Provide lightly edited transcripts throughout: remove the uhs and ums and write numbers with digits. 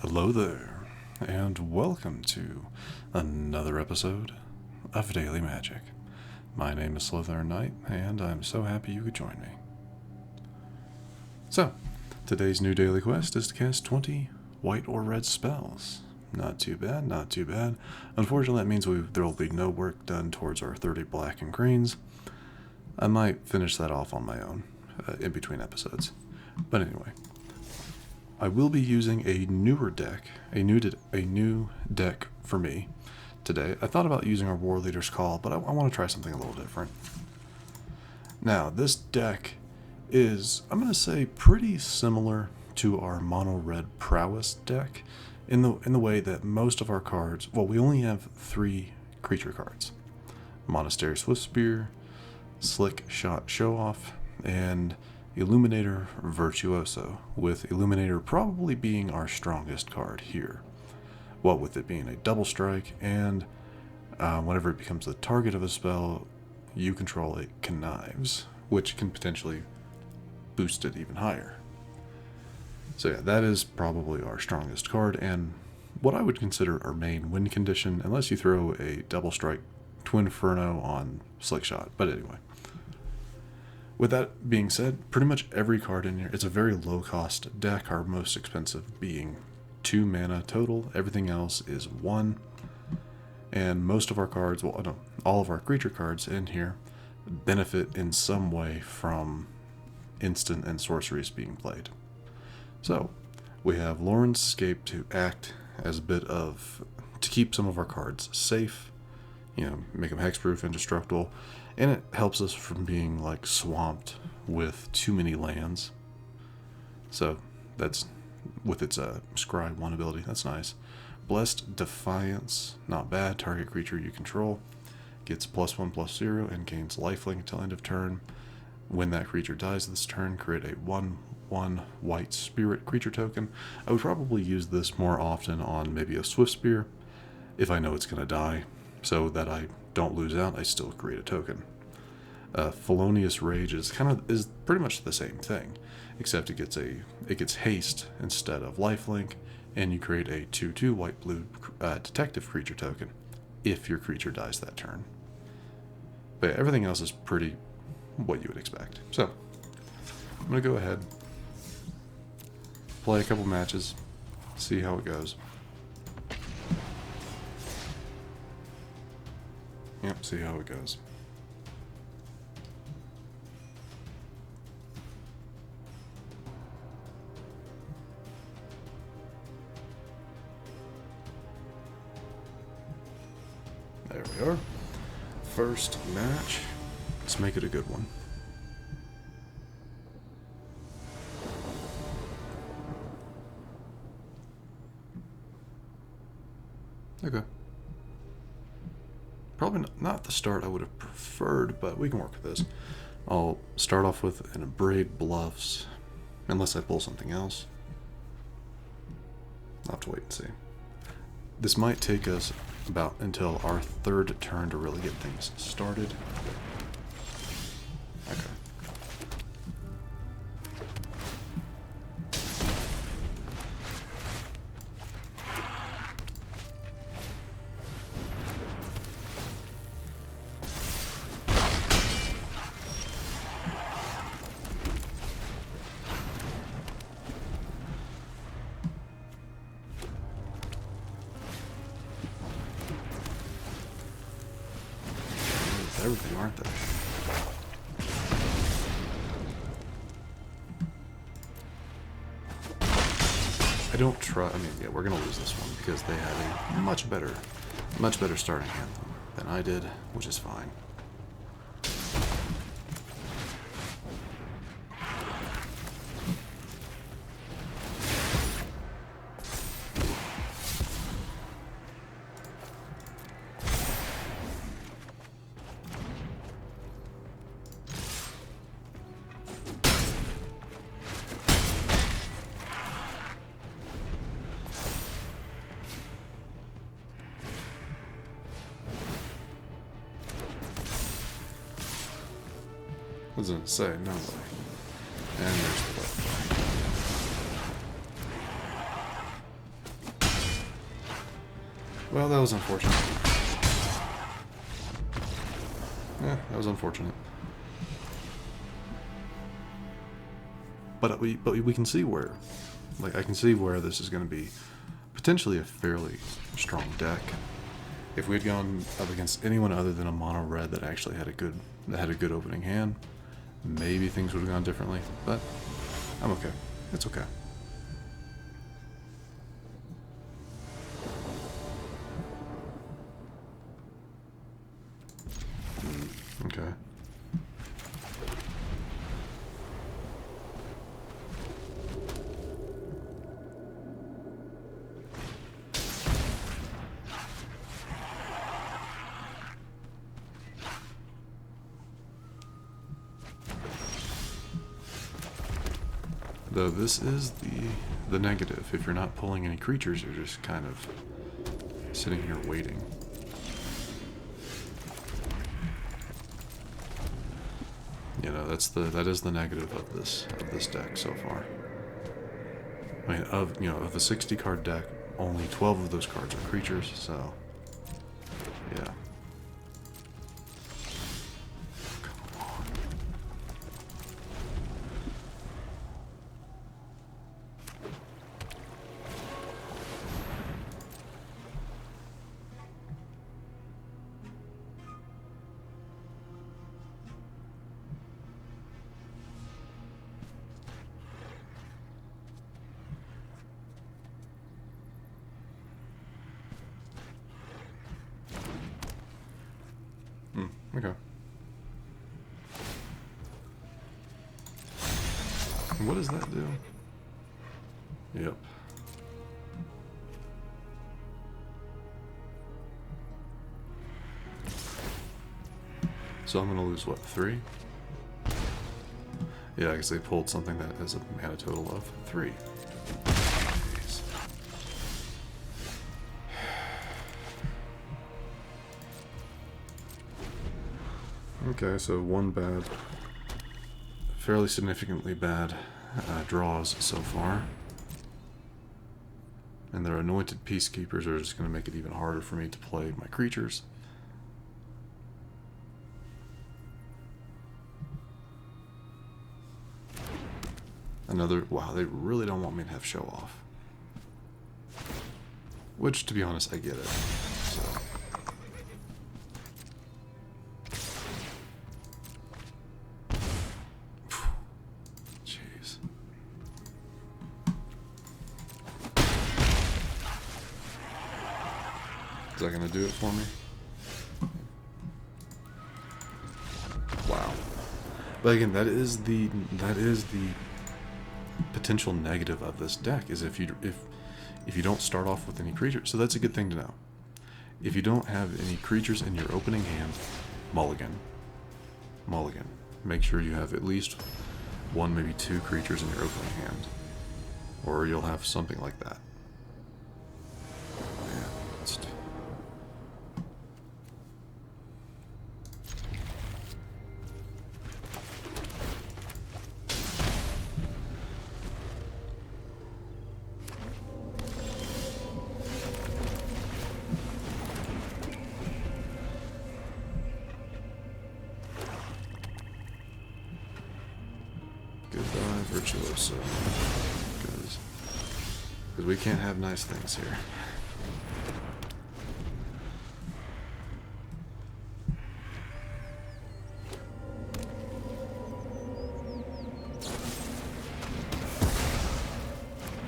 Hello there, and welcome to another episode of Daily Magic. My name is SlytherinKnight, and I'm so happy you could join me. So, today's new daily quest is to cast 20 white or red spells. Not too bad, not too bad. Unfortunately, that means there will be no work done towards our 30 black and greens. I might finish that off on my own, in between episodes. But anyway, I will be using a newer deck, a new deck for me today. I thought about using our War Leader's Call, but I want to try something a little different. Now, this deck is, I'm going to say, pretty similar to our Mono Red Prowess deck in the way that most of our cards, well, we only have 3 creature cards. Monastery Swiftspear, Slickshot Show-Off, and Illuminator Virtuoso, with Illuminator probably being our strongest card here. Well, with it being a double strike, and whenever it becomes the target of a spell you control, it connives, which can potentially boost it even higher. So yeah, that is probably our strongest card, and what I would consider our main win condition, unless you throw a double strike Twinferno on Slickshot. But anyway, with that being said, pretty much every card in here, it's a very low cost deck, our most expensive being 2 mana total. Everything else is 1. And most of our cards, well, no, all of our creature cards in here benefit in some way from instant and sorceries being played. So, we have Loran's Escape to act as a bit of, to keep some of our cards safe, make them hexproof, indestructible, and it helps us from being like swamped with too many lands. So that's with its Scry 1 ability, that's nice. Blessed Defiance, not bad. Target creature you control gets +1/+0 and gains lifelink until end of turn. When that creature dies this turn, create a 1/1 white spirit creature token. I would probably use this more often on maybe a Swiftspear if I know it's going to die, so that I don't lose out, I still create a token. Felonious Rage is pretty much the same thing, except it gets haste instead of lifelink, and you create a 2/2 white-blue detective creature token if your creature dies that turn. But yeah, everything else is pretty what you would expect. So I'm gonna go ahead, play a couple matches, see how it goes. Yep, see how it goes. There we are. First match. Let's make it a good one. Okay. Probably not the start I would have preferred, but we can work with this. I'll start off with an Abraded Bluffs, unless I pull something else. I'll have to wait and see. This might take us about until our 3rd turn to really get things started. Okay. Everything, aren't they? I don't try. I mean, yeah, we're gonna lose this one because they had a much better starting hand than I did, which is fine. I was gonna say, no way. And there's the butterfly. Well, that was unfortunate. Yeah, that was unfortunate. But we can see where, like, I can see where this is going to be potentially a fairly strong deck. If we had gone up against anyone other than a mono red that actually had a good opening hand, maybe things would have gone differently. But I'm okay. It's okay. Okay. Though this is the negative. If you're not pulling any creatures, you're just kind of sitting here waiting. You know, that is the negative of this deck so far. I mean, of the 60 card deck, only 12 of those cards are creatures, so yeah. Okay. What does that do? Yep. So I'm gonna lose what, 3? Yeah, I guess they pulled something that has a mana total of 3. Jeez. Okay, so one bad, fairly significantly bad draws so far. And their anointed peacekeepers are just going to make it even harder for me to play my creatures. Another, wow, they really don't want me to have Show-Off. Which, to be honest, I get it. So. Jeez. Is that gonna do it for me? Wow. But again, that is the potential negative of this deck, is if you don't start off with any creatures. So that's a good thing to know. If you don't have any creatures in your opening hand, mulligan. Mulligan. Make sure you have at least 1, maybe 2 creatures in your opening hand, or you'll have something like that. Yeah, it's goodbye, Virtuoso. Because we can't have nice things here.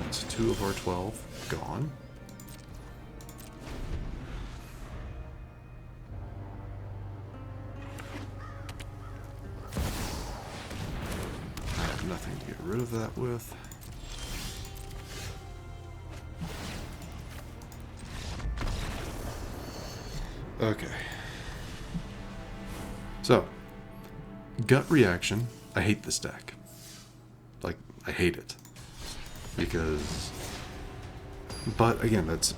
That's 2 of our 12 gone. Nothing to get rid of that with. Okay. So, gut reaction. I hate this deck. Like, I hate it. Because... But, again, that's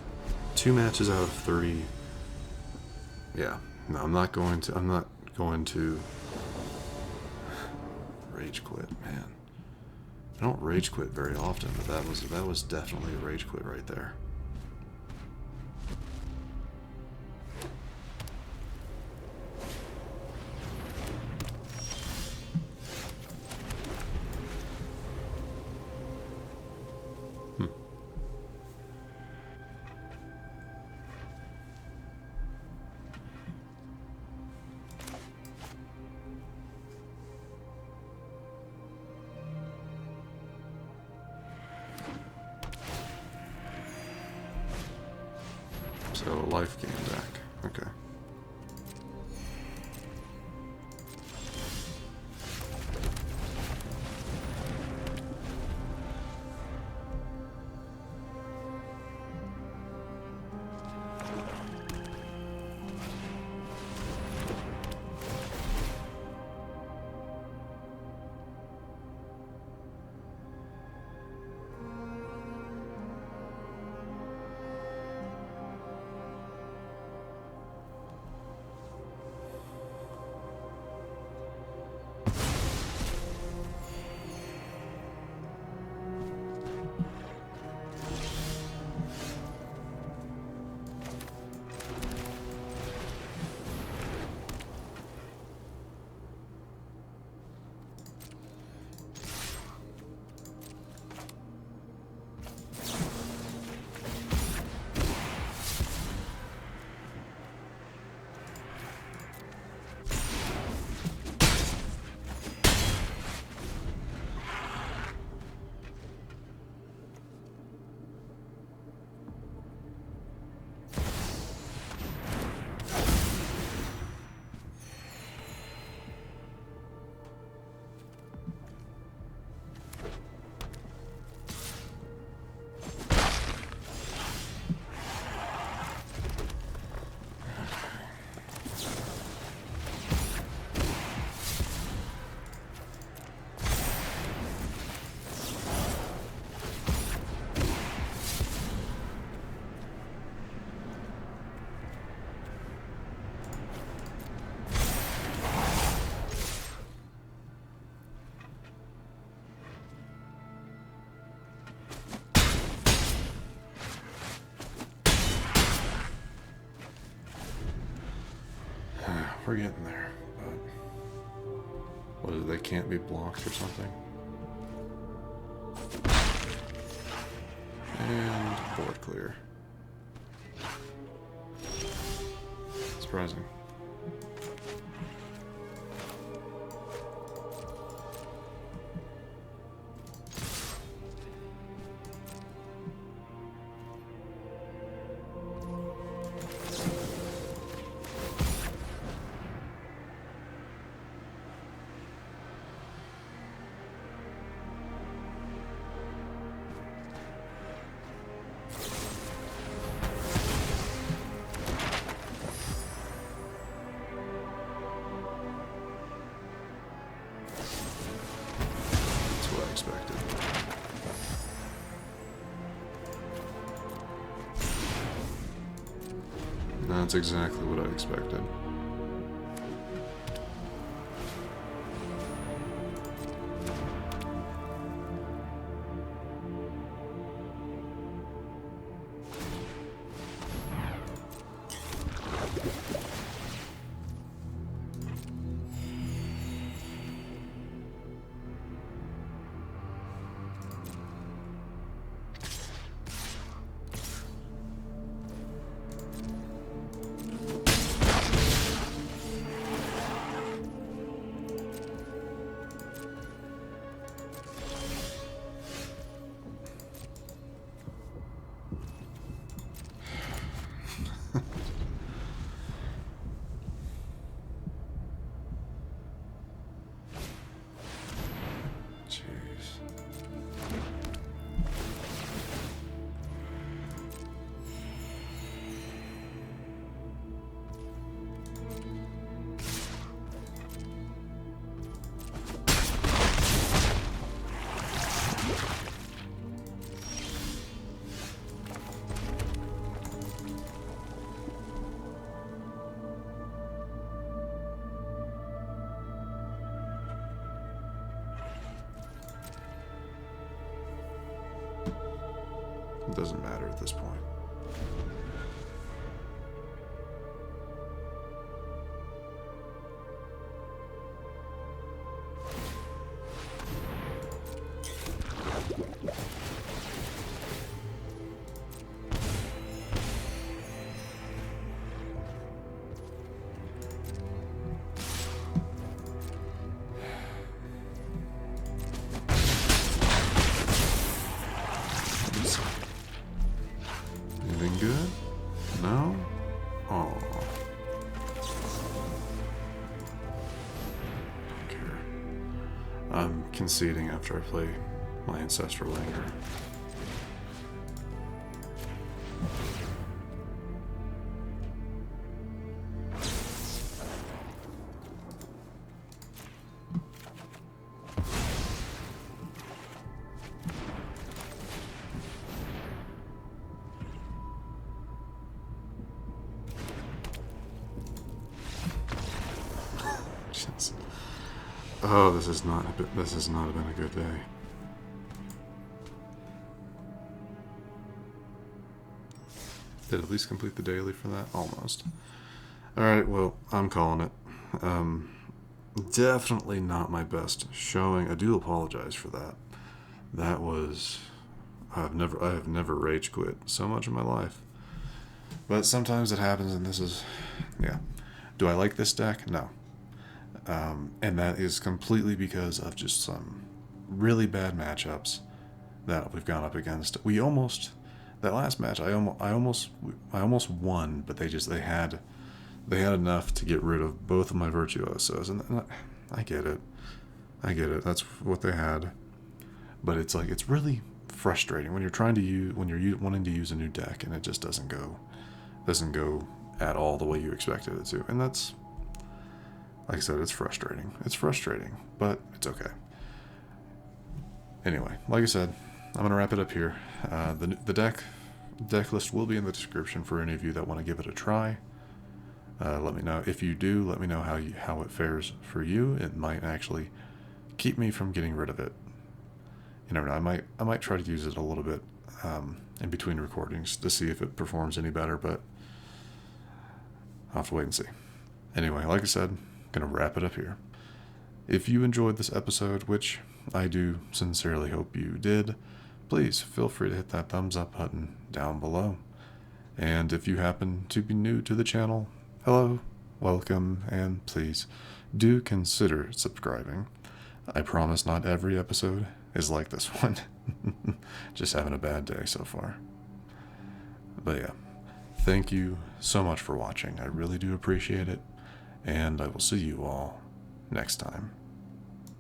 2 matches out of 3. Yeah. No, I'm not going to rage quit, man. I don't rage quit very often, but that was definitely a rage quit right there. got a life gain back. Okay. We're getting there, but what is it, they can't be blocked or something? And board clear. Surprising. That's exactly what I expected. It doesn't matter at this point. Anything good? No? conceding after I play my Ancestral Anger. Oh, this has not been a good day. Did at least complete the daily for that? Almost. Alright, well, I'm calling it. Definitely not my best showing. I do apologize for that. That was... I have never rage quit so much in my life. But sometimes it happens, and this is... Yeah. Do I like this deck? No. And that is completely because of just some really bad matchups that we've gone up against. That last match, I almost won, but they had enough to get rid of both of my virtuosos, and I get it. That's what they had, but it's like, it's really frustrating when you're wanting to use a new deck and it just doesn't go at all the way you expected it to, and that's, like I said, it's frustrating. It's frustrating, but it's okay. Anyway, like I said, I'm going to wrap it up here. The deck list will be in the description for any of you that want to give it a try. Let me know. If you do, let me know how it fares for you. It might actually keep me from getting rid of it. You never know. I might try to use it a little bit in between recordings to see if it performs any better, but I'll have to wait and see. Anyway, like I said, going to wrap it up here. If you enjoyed this episode, which I do sincerely hope you did, please feel free to hit that thumbs up button down below. And if you happen to be new to the channel, hello, welcome, and please do consider subscribing. I promise not every episode is like this one. Just having a bad day so far. But yeah, thank you so much for watching. I really do appreciate it. And I will see you all next time.